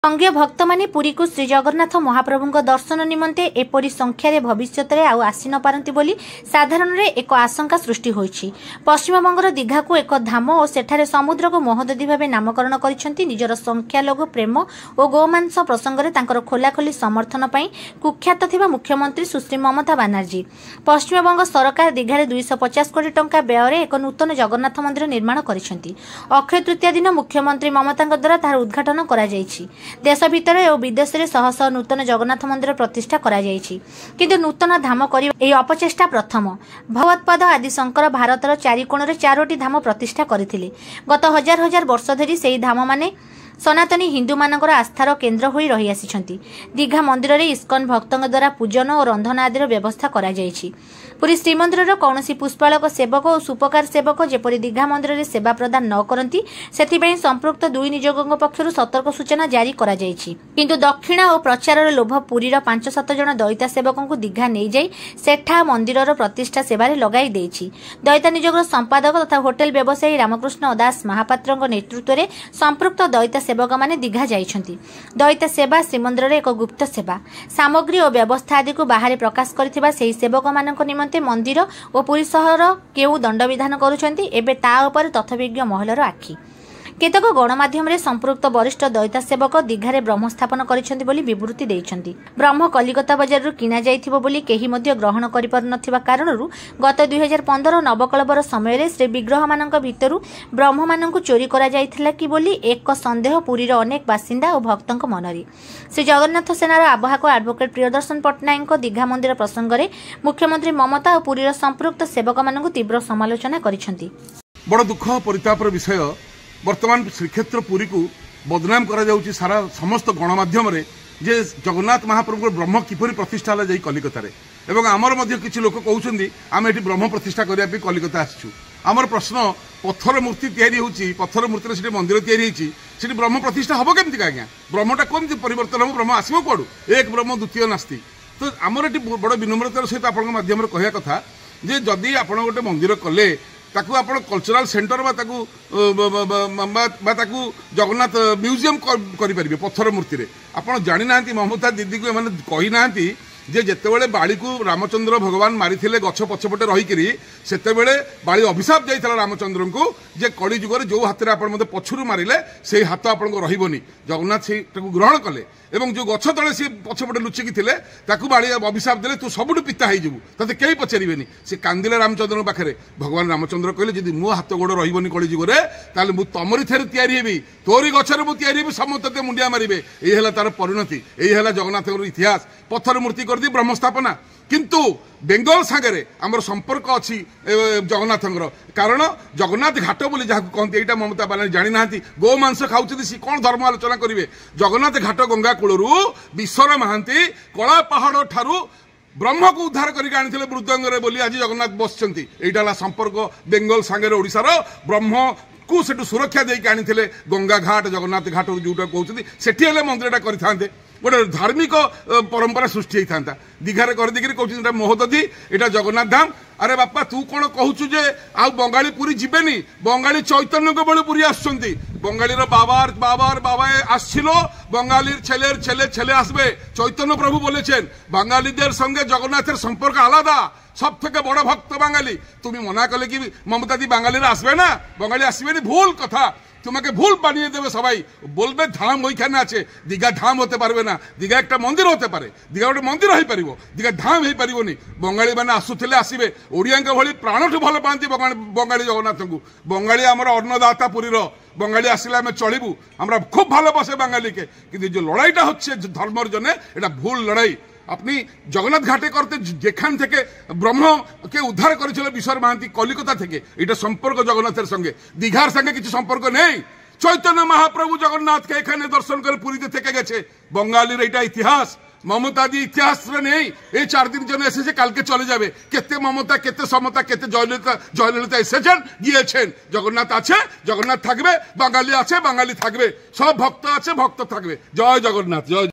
अंगीय भक्त माने पुरी को श्री जगन्नाथ महाप्रभु दर्शन निमंते एपरी संख्यार भविष्य में आउ आसी न पारती बोली साधारण एक आशंका सृष्टि होइछि। पश्चिमबंगर दीघा को एक धाम और सेठारे समुद्र को महोदधी भाव नामकरण करिसेंती। निजर संख्यालघु प्रेम और गोमांस प्रसंग में तांकर खोलाखोली समर्थन पर कुख्यात थिबा मुख्यमंत्री सुश्री ममता बानार्जी पश्चिमबंग सरकार दीघारे 250 कोटी टंका व्यय एक नूतन जगन्नाथ मंदिर निर्माण करिसेंती। अक्षय तृतीया दिन मुख्यमंत्री ममता द्वारा तार उद्घाटन करा जायछि। देश भितर और विदेश में शह शह नूतन जगन्नाथ मंदिर प्रतिष्ठा करा जायछि, किंतु नूतन धाम कर अपचेष्टा प्रथम। भगवत्पाद आदि शंकर भारतर चारिकोण 4टी धाम प्रतिष्ठा करथिले। गत हजार हजार वर्ष धरी सेही धाम माने सनातनी हिंदू मानकर आस्थार केन्द्र होई रही आसिछंती। दीघा मंदिर में इस्कन भक्तों द्वारा पूजन और रंधन आदि व्यवस्था करा जायछि। पुरी श्रीमंदिर कौनसी पुष्पालक सेवक और सुपकार सेवक जेपरी दीघा मंदिर में सेवा प्रदान न करती से संपृक्त दुई नियोजकों पक्षर सतर्क सूचना जारी करा जायछि। किंतु दक्षिणा और प्रचार लोभ पुरीर 5-7 जन दयिता सेवकों को दीघा नहीं जाई सेठा मंदिर प्रतिष्ठा सेवारे लगाई देछि। दयिता नियोगर संपादक तथा होटेल व्यवसायी रामकृष्ण दास महापात्र नेतृत्व में संपृक्त दयिता सेवक माने दीघा जाइछंती। दयिता सेवा श्रीमंदिर एक गुप्त सेवा सामग्री और व्यवस्था आदि को बाहर प्रकाश करथिबा सेही सेवक मानक निमंते मंदिर और पुरी सहर केउ दंड विधान करुछंती एबे ता उपर तथ्यविज्ञ महलर आखि। केतक गणमाध्यम संपृक्त वरिष्ठ दयिता सेवक दीघारे ब्रह्म स्थापन करिसेंती बोली विवृत्ति देइछंती। ब्रह्म कलिकता बजारରୁ किना जाइथिबो बोली केही मध्य ग्रहण करि पार नथिबा कारणरू गत 2015 नवकलबर समय श्री विग्रह मानक भितरु ब्रह्म मानक चोरी करा जाइथिला कि बोली एक संदेह पुरीर अनेक बासिंदा और भक्तों मनरे। श्री जगन्नाथ सेनार आवाहक एडवोकेट प्रियदर्शन पट्टनायक दीघा मंदिर प्रसंग में मुख्यमंत्री ममता और पुरीर संपृक्त सेवक मानक तीव्र समालोचना करिसेंती। बड़ दुख परितापर विषय वर्तमान श्रीक्षेत्र पुरी को बदनाम करा जाउची सारा समस्त गणमाध्यम रे जे जगन्नाथ महाप्रभु ब्रह्म किपरि प्रतिष्ठा होला जाई कलिकता रे एवं आमर मध्य किछि लोक कहउछन्ती आमे एठी ब्रह्म प्रतिष्ठा करिया पे कलिकता आछू। आमर प्रश्न पत्थर मूर्ति तैयारी होउची पत्थर मूर्ति रे सिटी मंदिर तैयारी होइची सिटी ब्रह्म प्रतिष्ठा हबो केमति का आज्ञा ब्रह्मटा कोमति परिवर्तन हो ब्रह्म आसीबो कोडू एक ब्रह्म द्वितीय नास्ति। तो आमर एठी बड़ विनम्रतार सहित आपन माध्यम रे कहया कथा जे जदी आपण गोटे मंदिर कले ताकू आपण कल्चरल सेंटर ताकू जगन्नाथ म्यूजियम करि परिबे पत्थर मूर्ति रे आपण जानि नांती ममता दीदी को एमाने कहि नांती जे जेतेबेले बाली को रामचंद्र भगवान मारिथिले गछ पछपटे रहिकरी सेतेबेले बाली अभिशाप जाइतला रामचंद्र को जे कली जुगर जो हाथ रे आपण मते पछुरु मारिले सेही हाथ आपण को रहिबोनी जगन्नाथ से ग्रहण कले एवं जो गछ तले से पछपटे लुचिकी थिले ताकू बाली अभिशाप देले तू सबुठु पिता होई जिवु तते केही पचरिबेनी से कांदिले रामचंद्र पाखरे भगवान रामचंद्र कहले जदि मो हाथ गोड़ रहिबोनी कली जुगरे ताले मु तमरी थेर तयारी हेबी तोरी गछरे मु तयारी हेबी समतते मुंडिया मारिबे एही हला तार परिणति एही हला जगन्नाथर इतिहास पत्थर मूर्ति कर दी ब्रह्म स्थापना। किंतु बेंगल सागरे आमर संपर्क अच्छी जगन्नाथ कारण जगन्नाथ घाट बोली जहाँ कहते यहाँ ममता बानार्जी जानी ना गोमांस खाऊँ सी कौन धर्म आलोचना करेंगे। जगन्नाथ घाट गंगा कूलू विश्वर महांती कला पहाड़ ठारू ब्रह्म को उद्धार करके आनी मृदंगे बोली आज जगन्नाथ बसचंती यहाँ संपर्क बेंगल सागरे ओडिशार ब्रह्म को सेठू सुरक्षा देके आनी गंगा घाट जगन्नाथ घाट जोटा कहते सेठी मंदिरटा करते गोटे धार्मिक परंपरा सृष्टि होता दीघारे कर देखिए कहते महोदधी यहाँ जगन्नाथ धाम। अरे बापा तू कौन कहूँ जे आ बंगाली पुरी जीवेनी बंगाली चैतन्य को बड़े पुरी आसुंती बंगाली बाबार बाबार बाबा आसलो बंगाली छेले छेले छेले आसबे चैतन्य प्रभु बोले बांगालीদের संगे जगन्नाथের संपर्क आलादा सब থেকে बड़ भक्त बांगाली तुम मना कले कि ममता दी बांगाली आसबे ना बंगाली आसबे भूल कथा तुम्हें भूल बानिए देवे सबाई बोलबे धाम ओइखाने आछे दीघा धाम होते पारबे ना दीघा एक मंदिर होते पारे दीघा गोटे मंदिर हो पारिबो दीघा धाम हो पारिबोनी। बंगाली माने आसुथिले आसीबे ओडियां भली प्राणठू भल पाती बंगाली जगन्नाथ को बंगाली आमर अन्नदाता पुरीर बंगाली आसिले आम चलू हमरा खूब भल बसे बंगाली के कि जो लड़ाईटा होच्छे धर्मर जने एटा भूल लड़ाई। अपनी जगन्नाथ घाटे करते जेखान थे ब्रह्म के उद्धार कर विश्वर महांती कलिकता थे ये संपर्क जगन्नाथ संगे दीघार संगे किसी संपर्क नहीं। चैतन्य महाप्रभु जगन्नाथ के एखाने दर्शन कर पुरी थे गे बंगाली एटा इतिहास ममता दी इतिहास नहीं ये 4 दिन जन एसे काल के चले जाबे केते ममता केते समता केते जयललिता एसेछन गिएछन जगन्नाथ आछे जगन्नाथ थाकबे बांगाली आछे बांगाली थाकबे सब भक्त आछे भक्त थाकबे। जय जगन्नाथ जय।